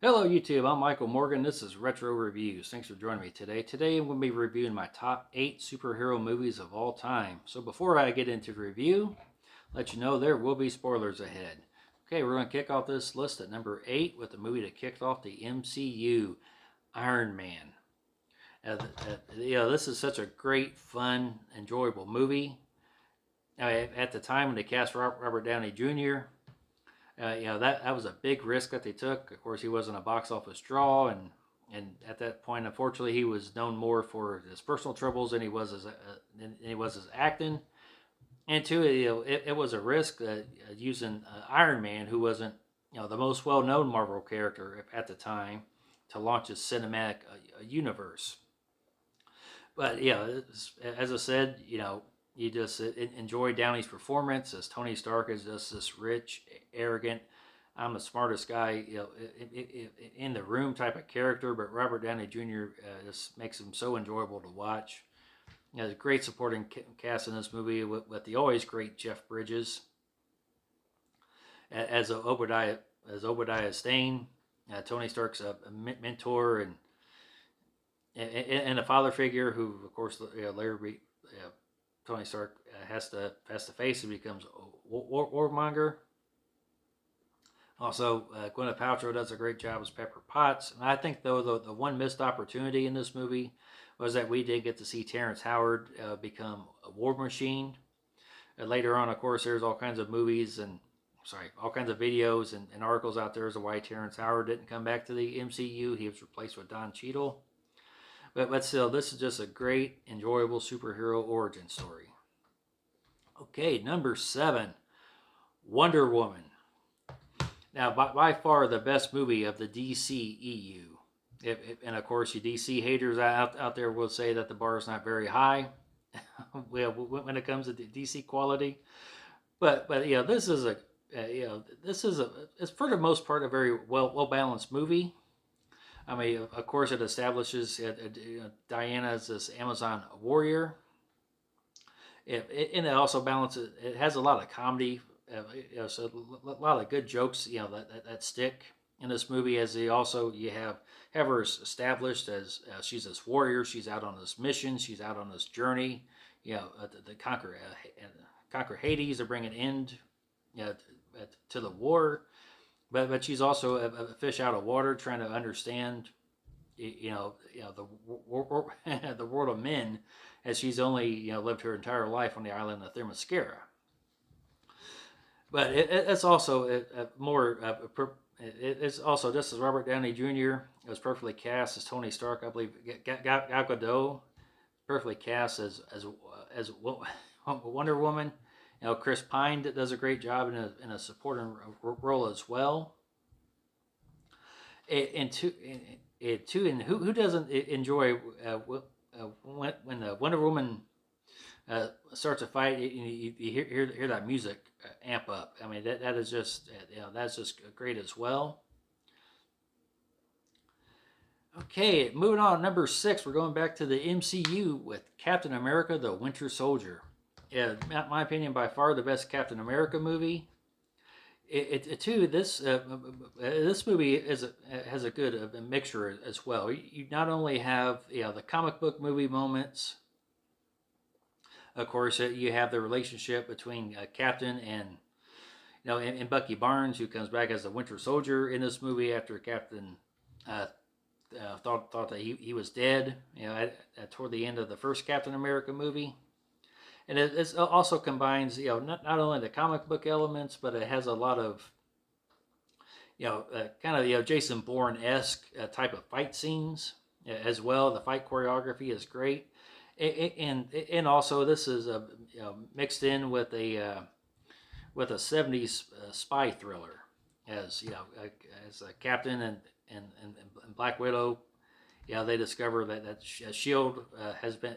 Hello YouTube, I'm Michael Morgan. This is Retro Reviews. Thanks for joining me today. Today I'm going to be reviewing my top 8 superhero movies of all time. So before I get into the review, let you know there will be spoilers ahead. Okay, we're going to kick off this list at number 8 with the movie that kicked off the MCU, Iron Man. This is such a great, fun, enjoyable movie. At the time when they cast Robert Downey Jr., that was a big risk that they took. Of course, he wasn't a box office draw, and at that point, unfortunately, he was known more for his personal troubles than he was as acting. And two, it was a risk using Iron Man, who wasn't the most well known Marvel character at the time, to launch his cinematic universe. But as I said, you just enjoy Downey's performance as Tony Stark is just this rich, arrogant, I'm the smartest guy, in the room type of character. But Robert Downey Jr. Just makes him so enjoyable to watch. There's a great supporting cast in this movie with the always great Jeff Bridges as Obadiah Stane, Tony Stark's mentor and a father figure who, of course, later Tony Stark has to face. He becomes a warmonger. Also, Gwyneth Paltrow does a great job as Pepper Potts. And I think, though, the one missed opportunity in this movie was that we did get to see Terrence Howard become a war machine. Later on, of course, there's all kinds of movies and all kinds of videos and articles out there as to why Terrence Howard didn't come back to the MCU. He was replaced with Don Cheadle. But still, this is just a great, enjoyable superhero origin story. Okay, number 7, Wonder Woman. Now, by far the best movie of the DCEU. And of course, you DC haters out there will say that the bar is not very high when it comes to DC quality. But this is it's for the most part a very well balanced movie. I mean, of course, it establishes Diana as this Amazon warrior. And it also balances. It has a lot of comedy, so a lot of good jokes, that stick in this movie. As you have her established as she's this warrior. She's out on this mission. She's out on this journey, to conquer Hades, to bring an end, to the war. But she's also a fish out of water, trying to understand, the world of men, as she's only lived her entire life on the island of Themyscira. But it's also more. It's also just as Robert Downey Jr. was perfectly cast as Tony Stark. I believe Gal Gadot perfectly cast as Wonder Woman. Chris Pine does a great job in a supporting role as well. And who doesn't enjoy when Wonder Woman starts a fight? You hear that music amp up. I mean, that is just that's just great as well. Okay, moving on, number 6, we're going back to the MCU with Captain America: The Winter Soldier. Yeah, in my opinion, by far the best Captain America movie. This movie has a good mixture as well. You not only have the comic book movie moments. Of course, you have the relationship between Captain and Bucky Barnes, who comes back as the Winter Soldier in this movie after Captain thought that he was dead. Toward the end of the first Captain America movie. And it also combines, not only the comic book elements, but it has a lot of, kind of, Jason Bourne-esque type of fight scenes as well. The fight choreography is great, and also this is mixed in with a '70s spy thriller, as as a Captain and Black Widow. They discover that Shield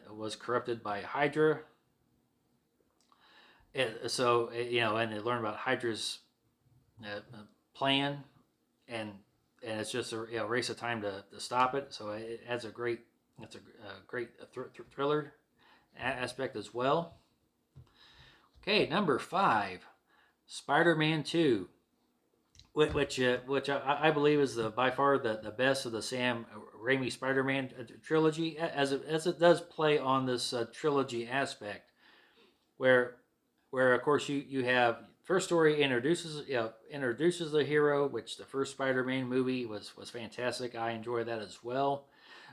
was corrupted by Hydra. So and they learn about Hydra's plan, and it's just a race of time to stop it. So it's a great thriller aspect as well. Okay, number 5, Spider-Man 2. which I believe is by far the best of the Sam Raimi Spider-Man trilogy, as it does play on this trilogy aspect, where of course you have first story introduces the hero, which the first Spider-Man movie was fantastic. I enjoy that as well,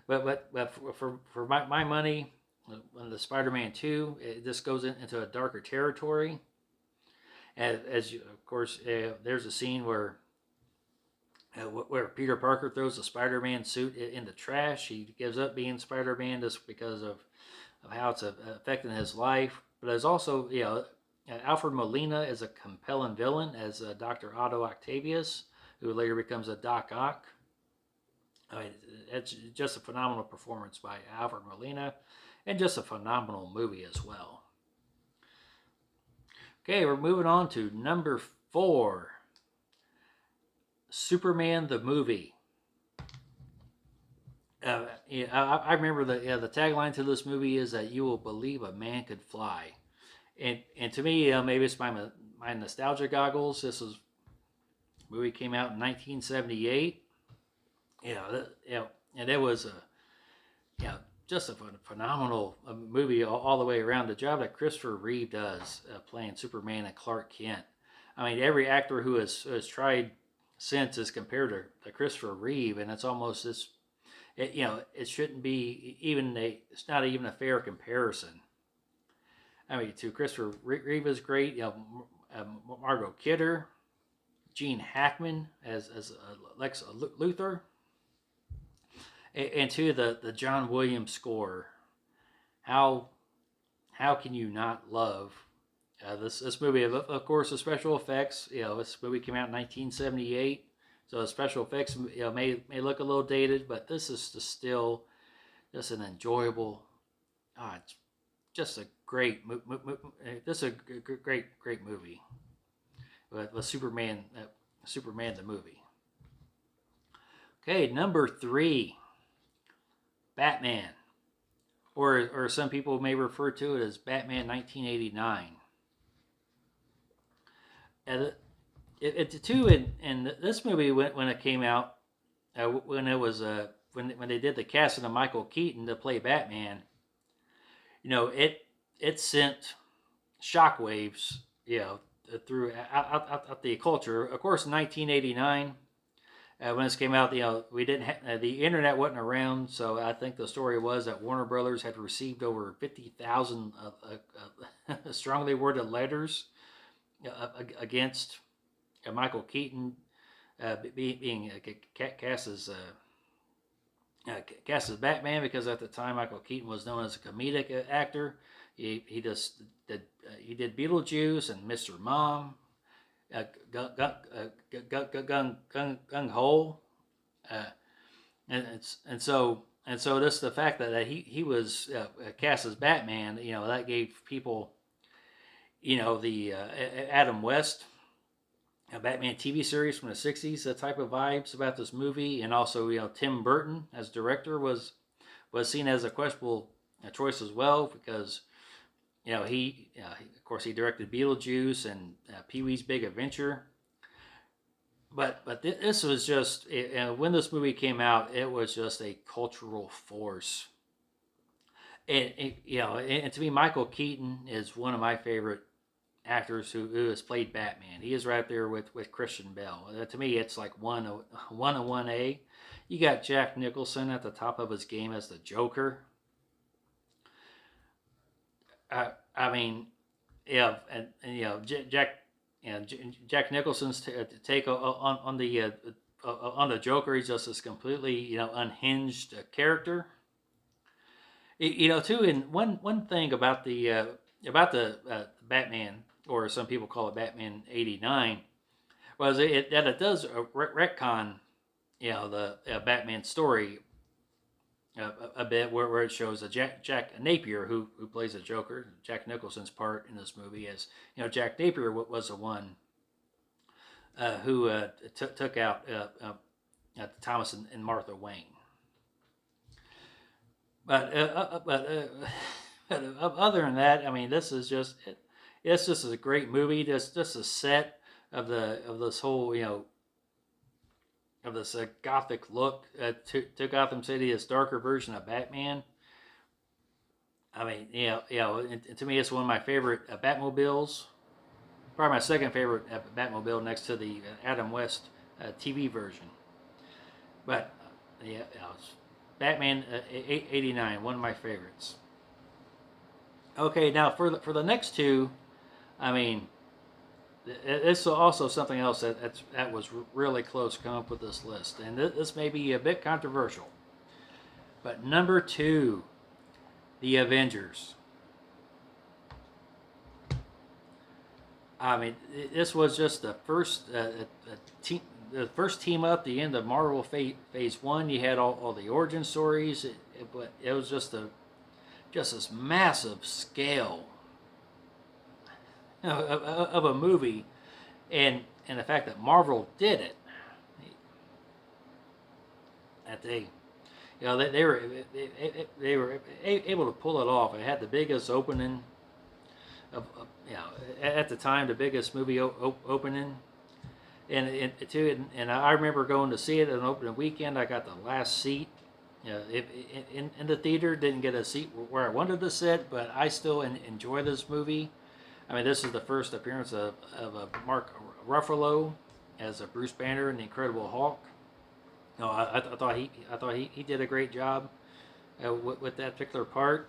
but for my money, when the Spider-Man 2, this goes into a darker territory. As you, of course, there's a scene where Peter Parker throws the Spider-Man suit in the trash. He gives up being Spider-Man just because of how it's affecting his life. But there's also, Alfred Molina is a compelling villain as Dr. Otto Octavius, who later becomes a Doc Ock. I mean, it's just a phenomenal performance by Alfred Molina, and just a phenomenal movie as well. Okay, we're moving on to number 4. Superman the movie. I remember the tagline to this movie is that you will believe a man could fly, and to me, maybe it's my nostalgia goggles. This movie came out in 1978. And it was just a phenomenal movie all the way around. The job that Christopher Reeve does playing Superman and Clark Kent. I mean, every actor who has tried since is compared to Christopher Reeve, and it's almost this. It shouldn't be it's not even a fair comparison. I mean, to Christopher Reeve is great. Margot Kidder, Gene Hackman as Lex Luthor, and to the John Williams score. How can you not love this movie? Of course, the special effects. This movie came out in 1978, so the special effects may look a little dated, but this is still just an enjoyable. It's just a great. This is a great movie. With Superman the movie. Okay, number 3, Batman, or some people may refer to it as Batman 1989. And it too, in this movie when it came out, when they did the casting of Michael Keaton to play Batman, it sent shockwaves, through out the culture. Of course, in 1989, when this came out, we didn't the internet wasn't around, so I think the story was that Warner Brothers had received over 50,000 strongly worded letters against Michael Keaton being cast as Batman, because at the time Michael Keaton was known as a comedic actor. He did Beetlejuice and Mr. Mom, Gung Ho, and so this the fact that he was cast as Batman. That gave people, the Adam West, a Batman TV series from the 60s, the type of vibes about this movie. And also, Tim Burton as director was seen as a questionable choice as well, because he of course he directed Beetlejuice and Pee-wee's Big Adventure. But this was just, when this movie came out, it was just a cultural force. And to me, Michael Keaton is one of my favorite actors who has played Batman. He is right there with Christian Bale. To me, it's like 1A. You got Jack Nicholson at the top of his game as the Joker. I mean, Jack Nicholson's take on the Joker. He's just this completely unhinged character. Too. And one thing about the Batman, or some people call it Batman 89, was that it does retcon the Batman story a bit, where it shows Jack Napier, who plays the Joker, Jack Nicholson's part in this movie, as Jack Napier was the one who took out Thomas and Martha Wayne. But other than that, I mean, this is just a great movie. Just a set of this whole of this gothic look to Gotham City, this darker version of Batman. I mean, to me, it's one of my favorite Batmobiles. Probably my second favorite Batmobile, next to the Adam West TV version. But Batman '89, one of my favorites. Okay, now for the next two, I mean, it's also something else that was really close to come up with this list, and this may be a bit controversial. But number 2, The Avengers. I mean, this was just the first team up, the end of Marvel Phase 1. You had all the origin stories, but it was just this massive scale of a movie, and the fact that Marvel did it, that they were able to pull it off. It had the biggest opening of at the time, the biggest movie opening, and I remember going to see it on opening weekend. I got the last seat. In the theater, didn't get a seat where I wanted to sit, but I still enjoy this movie. I mean, this is the first appearance of Mark Ruffalo as a Bruce Banner in The Incredible Hulk. No, I thought he did a great job with that particular part.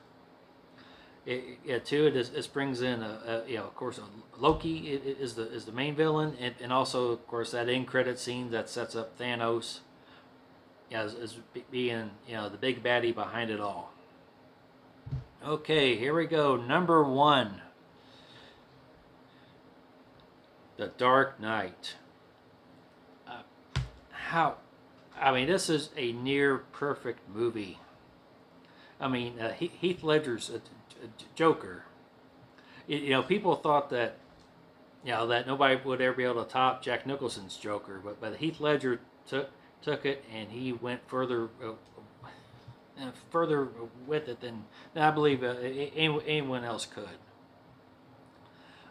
It brings in of course Loki is the main villain, and also of course that end credit scene that sets up Thanos as being the big baddie behind it all. Okay, here we go. Number 1, The Dark Knight. I mean, this is a near perfect movie. I mean, Heath Ledger's Joker. People thought that that nobody would ever be able to top Jack Nicholson's Joker, but Heath Ledger took it, and he went further with it than I believe anyone else could.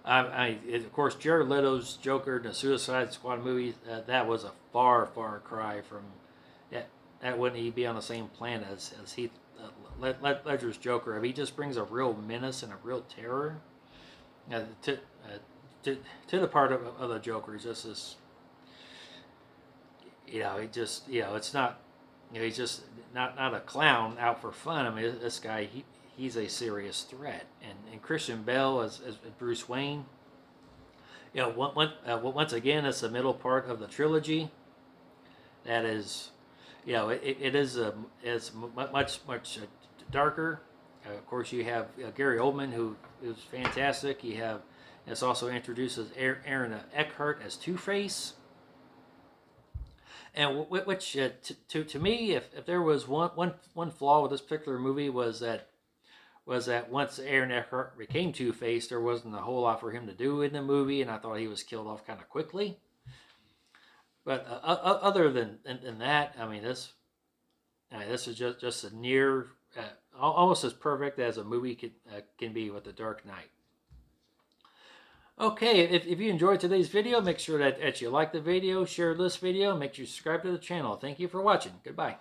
Of course, Jared Leto's Joker in the Suicide Squad movie, that was a far cry from that. Wouldn't he be on the same planet as Heath Ledger's Joker? I mean, he just brings a real menace and a real terror to the part of the Joker. He's just this, it's not, he's just not a clown out for fun. I mean, this guy, he's a serious threat. And Christian Bale as Bruce Wayne. Once again, it's the middle part of the trilogy. That is, it's much darker. Of course, you have Gary Oldman, who is fantastic. This also introduces Aaron Eckhart as Two-Face. And which to me, if there was one flaw with this particular movie, was that once Aaron Eckhart became Two-Face, there wasn't a whole lot for him to do in the movie, and I thought he was killed off kind of quickly. But other than that, I mean, this is just a near, almost as perfect as a movie can be with The Dark Knight. Okay, if you enjoyed today's video, make sure that you like the video, share this video, make sure you subscribe to the channel. Thank you for watching. Goodbye.